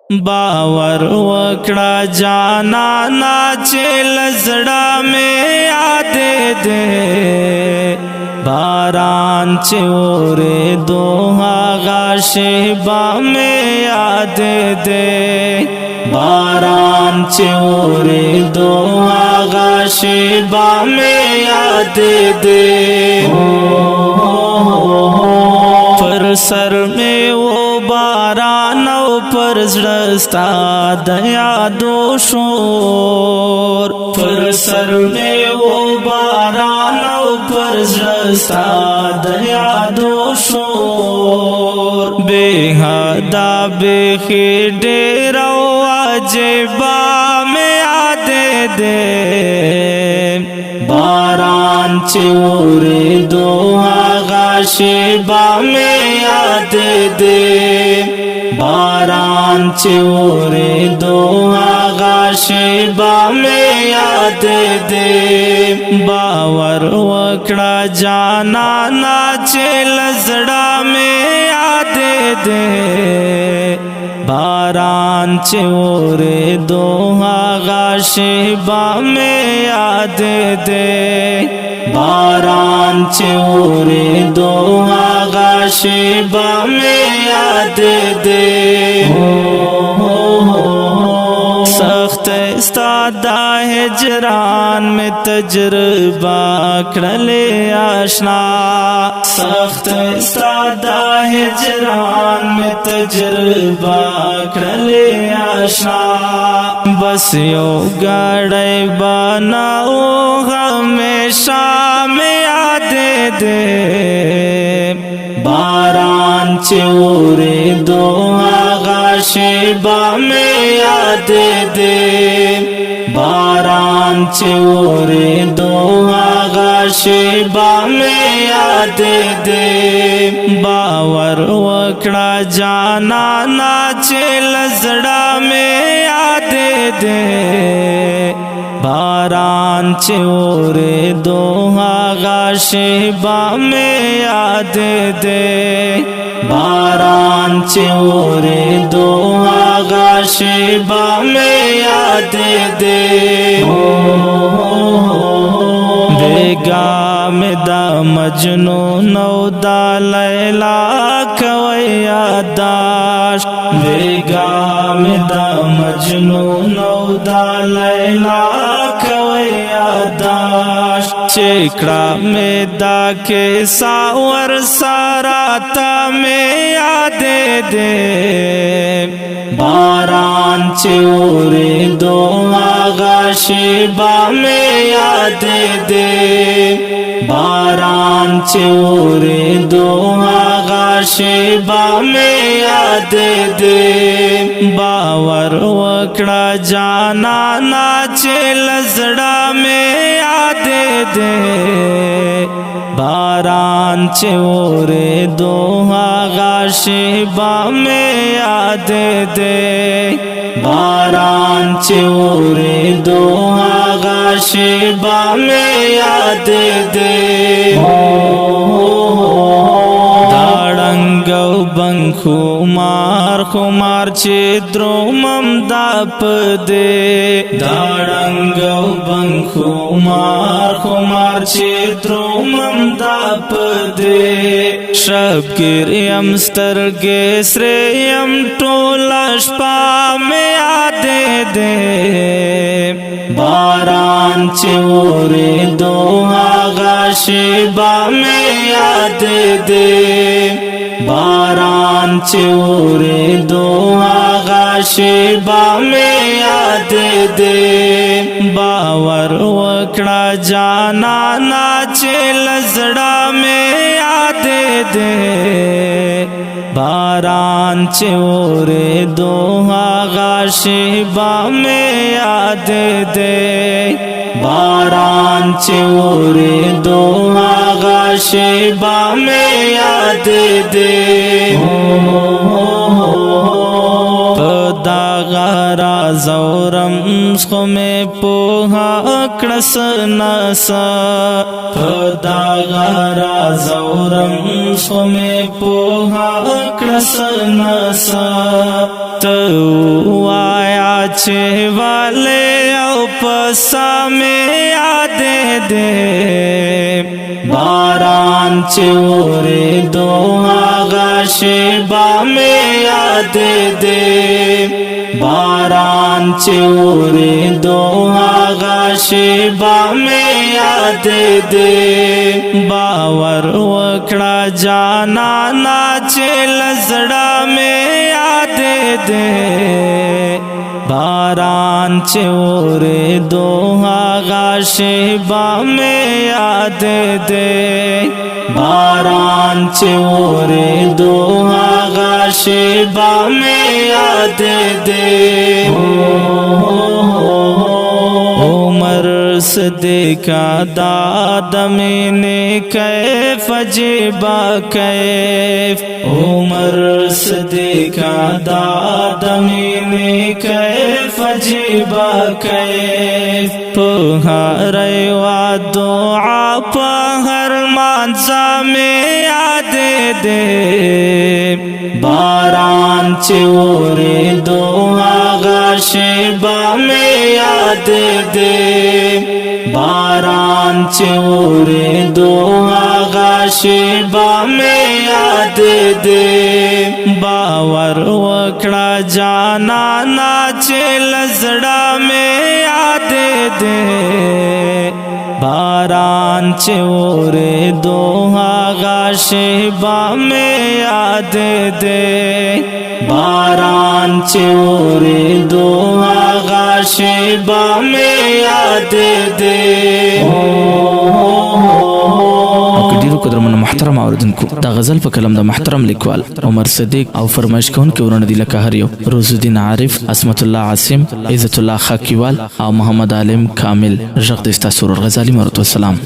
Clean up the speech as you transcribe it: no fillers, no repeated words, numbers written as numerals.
باور وکړه جانانا چې لزړه مې یاد دې باران چې اورېدو هغه شېبه مې یاد دې باران چې اورېدو هغه شېبه مې یاد دې پر سر مې و باران او پر زړه ستا د یادو شور پر سر مې و باران او پر زړه ستا د یادو شور بے حدا بیخي ډېر او عجیبه مې یاد دې باران چې اورېدو هغه شېبه مې یاد دې باران چې اورېدو هغه شېبه مې یاد دې باور وکړه جانانا چې لزړه مې یاد دې باران چې اورېدو هغه شېبه مې یاد دې باران چې اورېدو هغه شېبه مې یاد دې سخت ستا دا هجران میں تجربہ کړلې آشنا سخت ستا دا هجران میں تجربہ کړلې آشنا بس یو غړې بناو ہمیشہ میں یاد دے باران چې اورېدو هغه شېبه مې یاد دې باران چې اورېدو هغه شېبه مې یاد دې باور وکړه جانانا چې لزړه مې یاد دې باران چې اورېدو هغه شېبه مې یاد دې باران چې اورېدو هغه شېبه مې یاد دې بیگا مې دا مجنون او دا لیلا کوي یاداشت بیگا مې دا مجنون او دا لیلا کوي یاداشت چکړه مې دا کیسه ورسره تا مې یاد دې باران چې اورېدو هغه شېبه مې یاد دې باران چې اورېدو هغه شېبه مې یاد دې باور وکړه جانانا چې لزړه مې یاد دې باران چې اورېدو هغه شېبه مې یاد دې باران چې اورېدو هغه شېبه مې یاد دې بنگ خمار چې درومم دا پدې داړنګ بنگ خمار چې درومم دا پدې شبګر یم سترګې سرې یم ټوله شپه مې یاد دې باران چې اورېدو هغه شېبه مې یاد دې باران چې اورېدو هغه شېبه مې یاد دې باور وکړه جانانا چې لزړه مې یاد دې باران چې اورېدو هغه شېبه مې یاد دې باران چې اورېدو هغه شېبه مې یاد دې راز او رمز خو می پوها کړس نسا خدا راز او رمز خو می پوها کړس نسا تو چې والے او پسا میں یاد دے باران چې اورې دو آغا شیبا میں یاد دے باران چې اورې دو آغا شیبا میں یاد دے باور وکړه جانانا چې لزړه میں یاد دے باران چې اورې دو آغا شیبا میں یاد دے باران چې اورې دو آغا شیبا میں یاد دے عمر صدیق دادم نے کیف جیبا کیف عمر صدیق دادم نے کیف جیبا کیف پہر و دعا پہر مانزا میں یاد دے باران چې اورې دو آغا شیبا میں یاد دے باران چې اورې دو آغا شیبا میں یاد دے باور وکړه جانانا چې لزړه میں یاد دے باران چې اورې دو آغا شیبا میں یاد دے باران چې اورې دو آغا شیبا میں یاد دے ډیرو قدرمنو محترم اوریدونکو دا غزل په کلم د محترم لیکوال عمر صدیق او فرمایش کوونکي ورونه دي لکه هر یو روز الدین عارف، عصمت الله عاصم، عزت الله خاکیوال او محمد عالم کامل. ژغ د استاد سرور غزالی مرحمت والسلام.